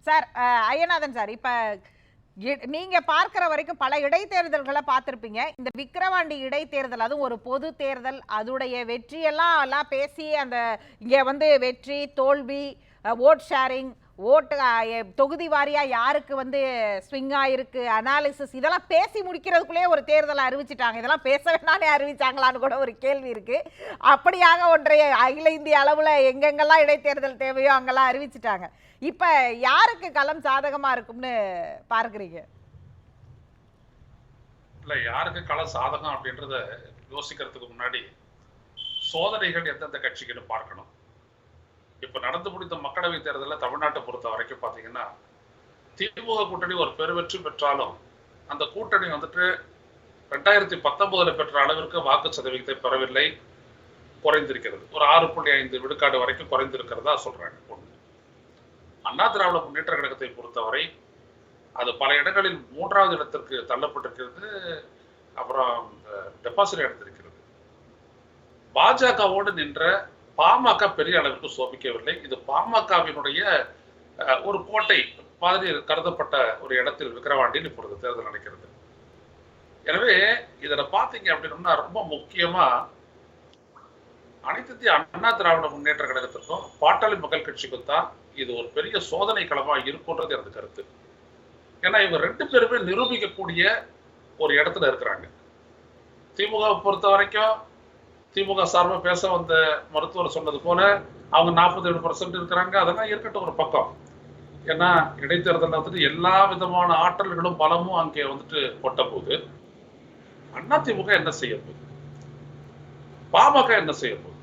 Sir Ayyanathan sir, இப்ப நீங்க பார்க்கிற வரைக்கும் பல இடைத்தேர்தல்களை பார்த்திருப்பீங்க. இந்த விக்கிரவாண்டி இடைத்தேர்தல், அதுவும் ஒரு பொது தேர்தல், அதோடைய வெற்றியெல்லாம் பேசி அந்த இங்க வந்து வெற்றி தோல்வி, ஓட் ஷேரிங், ஓட்டு தொகுதி வாரியா யாருக்கு வந்து ஸ்விங் ஆயிருக்கு, அனாலிசிஸ், இதெல்லாம் பேசி முடிக்கிறதுக்குள்ளேயே ஒரு தேர்தலை அறிவிச்சிட்டாங்க. இதெல்லாம் பேச வேணானே அறிவிச்சாங்களான்னு கூட ஒரு கேள்வி இருக்கு. அப்படியாக ஒன்றைய அகில இந்திய அளவுல எங்கெங்கெல்லாம் இடைத்தேர்தல் தேவையோ அங்கெல்லாம் அறிவிச்சிட்டாங்க. இப்ப யாருக்கு களம் சாதகமா இருக்கும்னு பார்க்கிறீங்க? இல்ல, யாருக்கு களம் சாதகம் அப்படின்றத யோசிக்கிறதுக்கு முன்னாடி சோதனைகள் எந்தெந்த கட்சிக்குன்னு பார்க்கணும். இப்ப நடந்து முடிந்த மக்களவை தேர்தலில் தமிழ்நாட்டை பொறுத்த வரைக்கும் பாத்தீங்கன்னா, திமுக கூட்டணி ஒரு பெருவெற்றி பெற்றாலும் அந்த கூட்டணி வந்துட்டு 2019 பெற்ற அளவிற்கு வாக்கு சதவீதத்தை பெறவில்லை, குறைந்திருக்கிறது. ஒரு 6.5 விழுக்காடு வரைக்கும் குறைந்திருக்கிறதா சொல்றாங்க. அண்ணா திராவிட முன்னேற்ற கழகத்தை பொறுத்தவரை அது பல இடங்களில் 3வது இடத்திற்கு தள்ளப்பட்டிருக்கிறது, அப்புறம் டெபாசிட் எடுத்திருக்கிறது. பாஜகவோடு நின்ற பாமக பெரிய அளவிற்கு சோபிக்கவில்லை. இது பாமகவினுடைய ஒரு கோட்டை மாதிரி கருதப்பட்ட ஒரு இடத்தில் விக்கிரவாண்டியில் இப்பொழுது தேர்தல் நடக்கிறது. எனவே இதுல பாத்தீங்க அப்படின்னா ரொம்ப முக்கியமா அனைத்து இந்திய அண்ணா திராவிட முன்னேற்ற கழகத்திற்கும் பாட்டாளி மக்கள் கட்சிக்கும் தான் இது ஒரு பெரிய சோதனை களமா இருக்குன்றது எனது கருத்து. ஏன்னா இவங்க 2 பேருமே நிரூபிக்கக்கூடிய ஒரு இடத்துல இருக்கிறாங்க. திமுக பொறுத்த வரைக்கும் திமுக சார்பாக பேச வந்த மருத்துவர் சொன்னது போல அவங்க 47% இருக்கிறாங்க. அதெல்லாம் இருக்கட்டும் ஒரு பக்கம். ஏன்னா இடைத்தேர்தல் வந்துட்டு எல்லா விதமான ஆற்றல்களும் பலமும் அங்கே வந்துட்டு கொட்ட போகுது. அதிமுக என்ன செய்ய போகுது, பாமக என்ன செய்ய போகுது?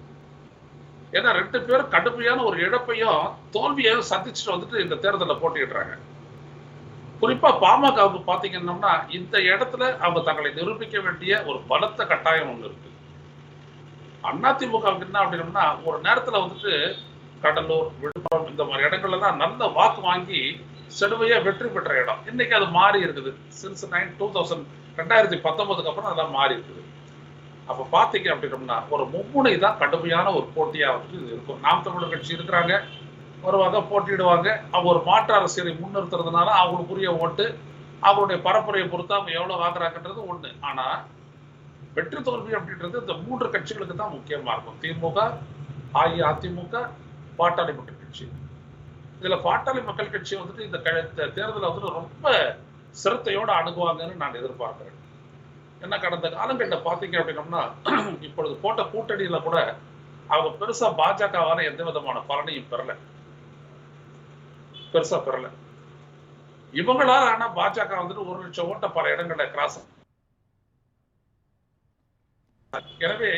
ஏன்னா 2 பேரும் கடுமையான ஒரு இழப்பையும் தோல்வியையும் சந்திச்சுட்டு வந்துட்டு இந்த தேர்தலில் போட்டிடுறாங்க. குறிப்பா பாமகவுக்கு பாத்தீங்கன்னா இந்த இடத்துல அவங்க தங்களை நிரூபிக்க வேண்டிய ஒரு பலத்த கட்டாயம் ஒண்ணு இருக்கு. அதிமுகவுக்கு என்ன அப்படின்னா ஒரு நேரத்துல வந்துட்டு கடலூர், விழுப்புரம் இந்த மாதிரி இடங்கள்ல தான் நல்ல வாக்கு வாங்கி செடுவையா வெற்றி பெற்ற இடம். இன்னைக்கு அது மாறி இருக்குது. சின்ஸ் 2019 அப்புறம் அதெல்லாம் மாறி இருக்குது. அப்ப பாத்தீங்க அப்படின்னா ஒரு மும்முனை தான் கடுமையான ஒரு போட்டியா வந்துட்டு இருக்கும். நாம் தமிழர் கட்சி இருக்கிறாங்க, வருவாங்க, போட்டியிடுவாங்க. அவங்க ஒரு மாற்று அரசியலை முன்னிறுத்துறதுனால அவங்களுக்குரிய ஓட்டு அவங்களுடைய பரப்புரையை பொறுத்து அவங்க எவ்வளவு வாங்குறாங்கன்றது ஒண்ணு. ஆனா வெற்றி தோல்வி அப்படின்றது இந்த 3 கட்சிகளுக்கு தான் முக்கியமா இருக்கும். திமுக, அஇஅதிமுக, பாட்டாளி மக்கள் கட்சி. இதுல பாட்டாளி மக்கள் கட்சி வந்துட்டு இந்த தேர்தலை வந்துட்டு ரொம்ப சிரத்தையோட அணுகுவாங்கன்னு நான் எதிர்பார்க்கிறேன். ஏன்னா கடந்த காலங்களில் பாத்தீங்க அப்படின்னம்னா இப்பொழுது போட்ட கூட்டணியில கூட அவங்க பெருசா பாஜகவான எந்த விதமான பலனையும் பெருசா பெறல. இவங்களால ஆனா பாஜக வந்துட்டு 1 லட்சம் ஓட்ட பல இடங்கள்ல கிராஸ். எனவே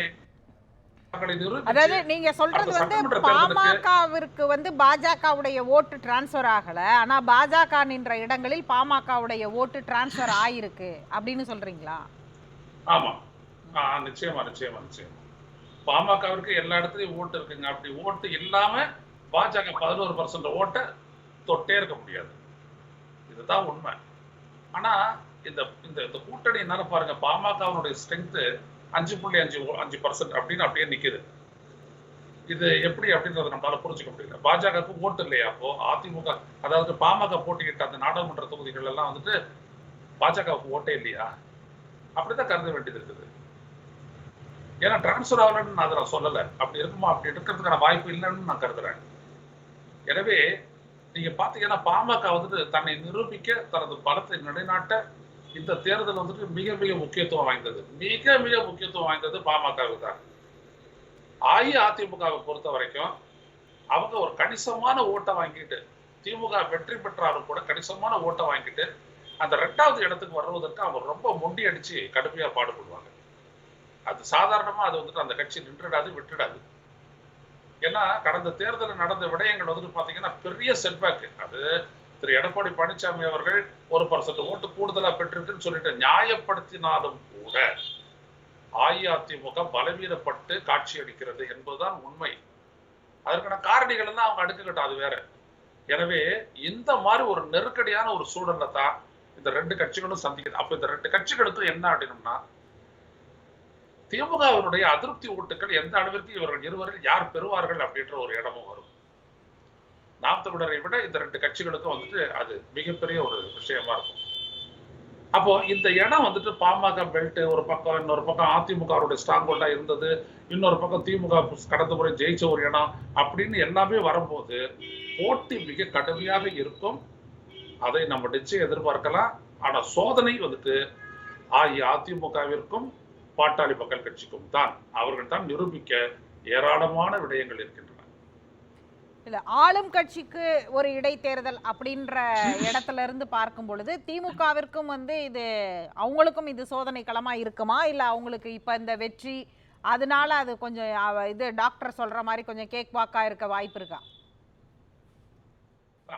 அதாவது நீங்க சொல்றது வந்து பாமகவிற்கு வந்து பாஜகவுடைய ஓட்டு டிரான்ஸ்பர் ஆகல, ஆனா பாஜக நின்ற இடங்களில் பாமகவுடைய ஓட்டு டிரான்ஸ்பர் ஆயிருக்கு அப்படின்னு சொல்றீங்களா? ஆமா, நிச்சயமா. பாமகவிற்கு எல்லா இடத்துலயும் ஓட்டு இருக்குங்க. அப்படி ஓட்டு இல்லாம பாஜக 11% ஓட்டை தொட்டே இருக்க முடியாது. இதுதான் உண்மை. ஆனா இந்த இந்த கூட்டணினால பாருங்க பாமகவுடைய ஸ்ட்ரென்த் 5.5% அப்படின்னு அப்படியே நிக்குது. இது எப்படி அப்படின்றத நம்மளால புரிஞ்சுக்க முடியல. பாஜகவுக்கு ஓட்டு இல்லையா? அப்போ அதிமுக, அதாவது பாமக போட்டியிட்ட அந்த நாடாளுமன்ற தொகுதிகள் எல்லாம் வந்துட்டு பாஜகவுக்கு ஓட்டே இல்லையா? அப்படிதான் கருத வேண்டியது இருக்குது. ஏன்னா டிரான்ஸ்பர் ஆகலன்னு நான் அதை சொல்லலை. அப்படி இருக்குமா? அப்படி இருக்கிறதுக்கான வாய்ப்பு இல்லைன்னு நான் கருதுறேன். எனவே நீங்க பாத்தீங்கன்னா பாமக வந்துட்டு தன்னை நிரூபிக்க, தனது பலத்தை நிலைநாட்ட இந்த தேர்தல் வந்துட்டு மிக மிக முக்கியத்துவம் வாய்ந்தது பாமகவுக்கு தான். அஇஅதிமுகவை பொறுத்த வரைக்கும் அவங்க ஒரு கணிசமான ஓட்டை வாங்கிட்டு, திமுக வெற்றி பெற்றாலும் கூட கணிசமான ஓட்டை வாங்கிட்டு அந்த 2வது இடத்துக்கு வருவதற்கு அவங்க ரொம்ப முண்டி அடிச்சு கடுமையா பாடுபடுவாங்க. அது சாதாரணமா அது வந்துட்டு அந்த கட்சி நின்றுடாது, விட்டுடாது. ஏன்னா கடந்த தேர்தலில் நடந்த விடயங்கள் வந்துட்டு பாத்தீங்கன்னா பெரிய செட்பேக். அது திரு எடப்பாடி பழனிசாமி அவர்கள் 1% ஓட்டு கூடுதலா பெற்றுட்டுன்னு சொல்லிட்டு நியாயப்படுத்தினாலும் கூட அஇஅதிமுக பலவீனப்பட்டு காட்சி அளிக்கிறது என்பதுதான் உண்மை. அதற்கான காரணிகள் எல்லாம் அவங்க அடுக்கட்டும், அது வேற. எனவே இந்த மாதிரி ஒரு நெருக்கடியான ஒரு சூழல்ல தான் இந்த 2 கட்சிகளும் சந்திக்குது. அப்ப இந்த 2 கட்சிகளுக்கும் என்ன அப்படின்னா திமுகவினுடைய அதிருப்தி ஓட்டுகள் எந்த அளவிற்கு இவர்கள் இருவரில் யார் பெறுவார்கள் அப்படின்ற ஒரு இடமும் வரும். நாம் தமிழரை விட இந்த 2 கட்சிகளுக்கும் வந்துட்டு அது மிகப்பெரிய ஒரு விஷயமா இருக்கும். அப்போ இந்த இடம் வந்துட்டு பாமக பெல்ட் ஒரு பக்கம், இன்னொரு பக்கம் அதிமுகவுடைய ஸ்ட்ராங் ஹோல்டா இருந்தது, இன்னொரு பக்கம் திமுக கடந்த முறை ஜெயிச்ச ஒரு இடம் அப்படின்னு எல்லாமே வரும்போது போட்டி மிக கடுமையாக இருக்கும். அதை நம்ம நிச்சயம் எதிர்பார்க்கலாம். ஆனா சோதனை வந்துட்டு அதிமுகவிற்கும் பாட்டாளி மக்கள் கட்சிக்கும் தான். அவர்கள் தான் நிரூபிக்க ஏராளமான விடயங்கள் இருக்கின்றன. இல்ல ஆளும் கட்சிக்கு ஒரு இடைத்தேர்தல் அப்படின்ற இடத்துல இருந்து பார்க்கும் பொழுது திமுகவிற்கும் இது அவங்களுக்கும் இது சோதனை களமா இருக்குமா, இல்ல அவங்களுக்கு இப்ப இந்த வெற்றி அதனால அது கொஞ்சம் இது டாக்டர் சொல்ற மாதிரி கொஞ்சம் கேக் வாக்கா இருக்க வாய்ப்பு இருக்கா?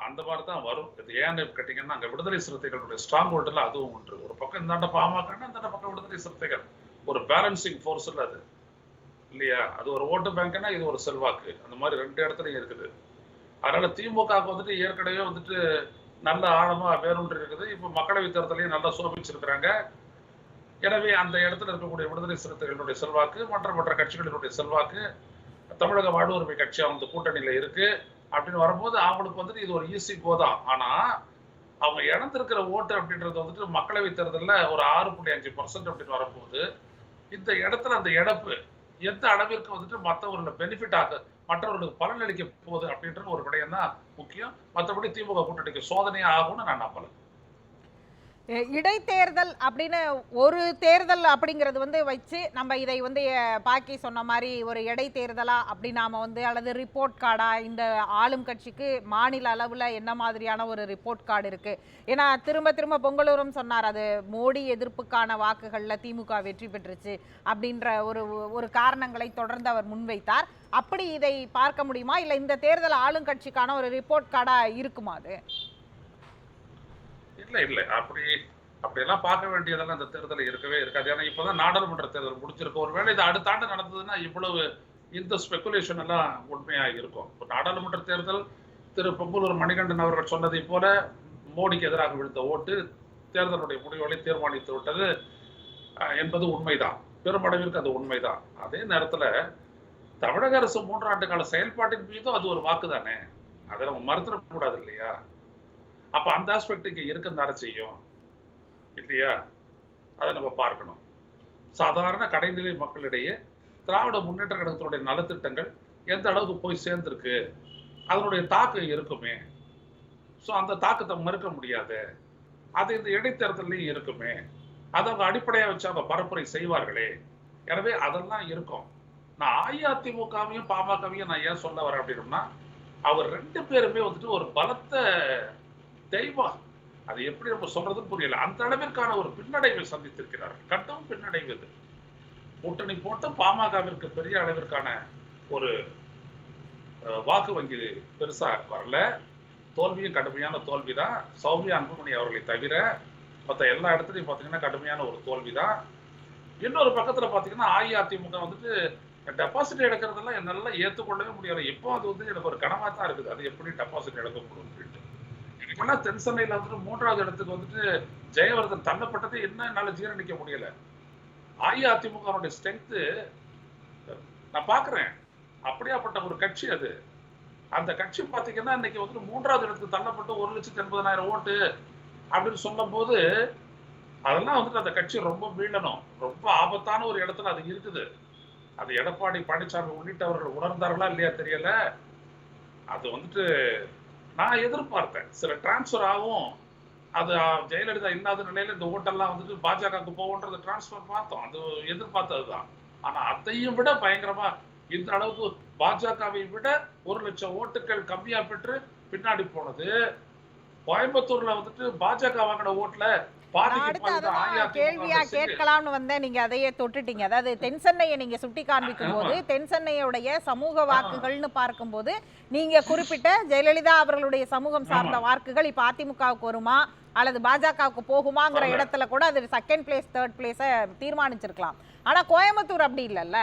அந்த மாதிரி தான் வரும். இது ஏன்னு கேட்டீங்கன்னா, அங்க விடுதலை சிறுத்தைகளுடைய ஸ்ட்ராங் ஹோல்டுல அதுவும் ஒன்று. ஒரு பக்கம் இந்தாண்ட பாமக, இந்தாண்ட பக்கம் விடுதலை சிறுத்தைகள். ஒரு பேலன்சிங் ஃபோர்ஸ்ல அது இல்லையா? அது ஒரு ஓட்டு பேங்க்னா இது ஒரு செல்வாக்கு. அந்த மாதிரி 2 இடத்துலயும் இருக்குது. அதனால திமுகவுக்கு வந்துட்டு ஏற்கனவே வந்துட்டு நல்ல ஆழமா வேரூன்றி இருக்குது. இப்ப மக்களவை தேர்தலையும் நல்லா சோபிச்சிருக்கிறாங்க. எனவே அந்த இடத்துல இருக்கக்கூடிய விடுதலை சிறுத்தைகளுடைய செல்வாக்கு, மற்ற கட்சிகளினுடைய செல்வாக்கு, தமிழக வாழ்வுரிமை கட்சி அவங்க கூட்டணியில இருக்கு அப்படின்னு வரும்போது அவங்களுக்கு வந்துட்டு இது ஒரு ஈஸி கோதான். ஆனா அவங்க இழந்திருக்கிற ஓட்டு அப்படின்றது வந்துட்டு மக்களவை தேர்தலில் ஒரு 6.5% அப்படின்னு வரும்போது இந்த இடத்துல அந்த இழப்பு எந்த அளவிற்கு வந்துட்டு மற்றவர்களுக்கு பெனிஃபிட் ஆக மற்றவர்களுக்கு பலன் அளிக்க போகுது அப்படின்ற ஒரு விடயம் தான் முக்கியம். மற்றபடி திமுக கூட்டணிக்கு சோதனையா ஆகும்னு நான் நம்பல. இடைத்தேர்தல் அப்படின்னு ஒரு தேர்தல் அப்படிங்கிறது வச்சு நம்ம இதை பாக்கி சொன்ன மாதிரி ஒரு இடைத்தேர்தலா அப்படி நாம அல்லது ரிப்போர்ட் கார்டா இந்த ஆளும் கட்சிக்கு மாநில அளவுல என்ன மாதிரியான ஒரு ரிப்போர்ட் கார்டு இருக்கு? ஏன்னா திரும்ப திரும்ப பொங்கலூரும் சொன்னார், அது மோடி எதிர்ப்புக்கான வாக்குகள்ல திமுக வெற்றி பெற்றுச்சு அப்படின்ற ஒரு காரணங்களை தொடர்ந்து அவர் முன்வைத்தார். அப்படி இதை பார்க்க முடியுமா, இல்ல இந்த தேர்தல் ஆளும் கட்சிக்கான ஒரு ரிப்போர்ட் கார்டா இருக்குமா அது? இல்ல அப்படியெல்லாம் பார்க்க வேண்டியதெல்லாம் இந்த தேர்தல் இருக்கவே இருக்காது. ஏன்னா இப்பதான் நாடாளுமன்ற தேர்தல் முடிச்சிருக்கு. ஒருவேளை இது அடுத்த ஆண்டு நடந்ததுன்னா இவ்வளவு இந்த ஸ்பெகுலேஷன் எல்லாம் உண்மையா இருக்கும். நாடாளுமன்ற தேர்தல் திரு பொங்கலூர் மணிகண்டன் அவர்கள் சொன்னதை போல மோடிக்கு எதிராக விழுந்த ஓட்டு தேர்தலுடைய முடிவுகளை தீர்மானித்து விட்டது என்பது உண்மைதான். பெருமளவிற்கு அது உண்மைதான். அதே நேரத்துல தமிழக அரசு 3 ஆண்டு கால செயல்பாட்டின் மீதும் அது ஒரு வாக்கு தானே, அதை நம்ம மறுத்துடக்கூடாது இல்லையா? அப்ப அந்த ஆஸ்பெக்ட் இங்க இருக்குன்னு செய்யும் இல்லையா? அதை நம்ம பார்க்கணும். சாதாரண கடைநிலை மக்களிடையே திராவிட முன்னேற்ற கழகத்தினுடைய நலத்திட்டங்கள் எந்த அளவுக்கு போய் சேர்ந்திருக்கு, அதனுடைய தாக்கம் இருக்குமே. ஸோ அந்த தாக்கத்தை மறுக்க முடியாது. அது இந்த இடைத்தேர்தலையும் இருக்குமே. அதை அவங்க அடிப்படையாக வச்சு அவங்க பரப்புரை செய்வார்களே. எனவே அதெல்லாம் இருக்கும். நான் அஇஅதிமுகவையும் பாமகவையும் நான் ஏன் சொல்ல வரேன் அப்படின்னா, அவர் 2 பேருமே வந்துட்டு ஒரு பலத்த தெய்வம். அது எப்படி நம்ம சொல்றதுன்னு புரியல. அந்த அளவிற்கான ஒரு பின்னடைவை சந்தித்திருக்கிறார். கட்டும் பின்னடைவு இது. கூட்டணி போட்டு பாமகவிற்கு பெரிய அளவிற்கான ஒரு வாக்கு வங்கி பெருசா வரல. தோல்வியும் கடுமையான தோல்விதான். சௌமியா அன்புமணி அவர்களை தவிர மற்ற எல்லா இடத்துலையும் பார்த்தீங்கன்னா கடுமையான ஒரு தோல்விதான். இன்னொரு பக்கத்துல பார்த்தீங்கன்னா அஇஅதிமுக வந்துட்டு டெபாசிட் எடுக்கிறதெல்லாம் என்னால ஏற்றுக்கொள்ளவே முடியாது. இப்போ அது எனக்கு ஒரு கனவா தான் இருக்குது. அது எப்படி டெபாசிட் எடுக்க முடியும் அப்படின்ட்டு. எனக்கெல்லாம் தென் சென்னையில வந்துட்டு 3வது இடத்துக்கு வந்துட்டு ஜெயவர்தன் தள்ளப்பட்டது என்ன என்னால ஜீரணிக்க முடியல. அஇஅதிமுக ஸ்ட்ரென்த் நான் பாக்குறேன். அப்படியாப்பட்ட ஒரு கட்சி அது. அந்த கட்சி பாத்தீங்கன்னா இன்னைக்கு வந்துட்டு 3வது இடத்துக்கு தள்ளப்பட்டு 1,80,000 ஓட்டு அப்படின்னு சொல்லும் போது அதெல்லாம் வந்துட்டு அந்த கட்சி ரொம்ப வீழணும். ரொம்ப ஆபத்தான ஒரு இடத்துல அது இருக்குது. அது எடப்பாடி பழனிசாமி உள்ளிட்டவர்கள் உணர்ந்தார்களா இல்லையா தெரியல. அது வந்துட்டு நான் எதிர்பார்த்தேன் சில டிரான்ஸ்பர் ஆகும். அது ஜெயலலிதா இல்லாத நிலையில இந்த ஓட்டெல்லாம் வந்துட்டு பாஜகவுக்கு போகும்ன்றது டிரான்ஸ்பர் பார்த்தோம். அது எதிர்பார்த்ததுதான். ஆனா அதையும் விட பயங்கரமா இந்த அளவுக்கு பாஜகவை விட 1,00,000 ஓட்டுகள் கம்மியா பெற்று பின்னாடி போனது. கோயம்புத்தூர்ல வந்துட்டு பாஜக வாங்கின ஓட்டுல கேள்வியா கேட்கலாம்னு வந்தேன், நீங்க அதையே தொட்டுட்டீங்க. அதாவது தென் சென்னையை நீங்க சுட்டி காண்பிக்கும் போது தென் சென்னையுடைய சமூக வாக்குகள்னு பார்க்கும்போது நீங்க குறிப்பிட்ட ஜெயலலிதா அவர்களுடைய சமூகம் சார்ந்த வாக்குகள் இப்ப அதிமுகவுக்கு வருமா அல்லது பாஜகவுக்கு போகுமாங்கிற இடத்துல கூட அது 2nd பிளேஸ் 3rd பிளேஸ தீர்மானிச்சிருக்கலாம். ஆனா கோயம்புத்தூர் அப்படி இல்லைல்ல.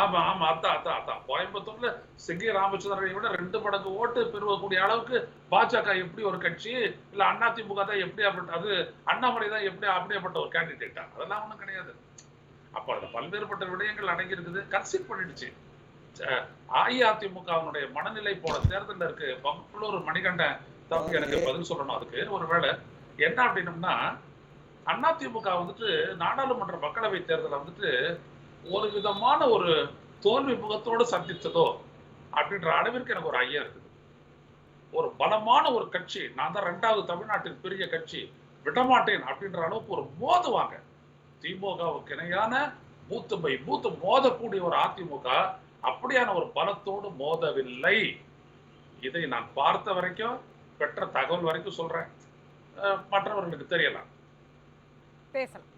ஆமா ஆமா அதான் கோயம்புத்தூர்ல சிங்கி ராமச்சந்திரனை விட 2 மடங்கு ஓட்டு பெறுவக்கூடிய அளவுக்கு பாஜக எப்படி ஒரு கட்சி, இல்ல அதிமுக தான் எப்படி அது அண்ணாமலை தான் எப்படி அப்படியேப்பட்ட ஒரு கேண்டிடேட்டா? அதெல்லாம் ஒண்ணும் கிடையாது. அப்ப அதுல பல்வேறுபட்ட விடயங்கள் அடங்கி இருக்குது. கன்சிட் பண்ணிடுச்சு. அஇஅதிமுகவினுடைய மனநிலை போல தேர்தல் இருக்கு. பங்களூர் மணிகண்டன் தம்பி எனக்கு பதில் சொல்லணும். அதுக்கு ஒருவேளை என்ன அப்படின்னம்னா, அதிமுக வந்துட்டு நாடாளுமன்ற மக்களவை தேர்தலை வந்துட்டு ஒரு விதமான ஒரு தோல்வி முகத்தோடு சந்தித்ததோ அப்படின்ற அளவிற்கு எனக்கு ஒரு ஐயம் இருக்குது. ஒரு பலமான ஒரு கட்சி, நான் தான் 2வது தமிழ்நாட்டின் பெரிய கட்சி, விடமாட்டேன் அப்படின்ற அளவுக்கு ஒரு மோதுவாங்க. திமுகவுக்கு இணையான பூத்து மோதக்கூடிய ஒரு அதிமுக அப்படியான ஒரு பலத்தோடு மோதவில்லை. இதை நான் பார்த்த வரைக்கும், பெற்ற தகவல் வரைக்கும் சொல்றேன். மற்றவர்களுக்கு தெரியலாம். பேசலாம்.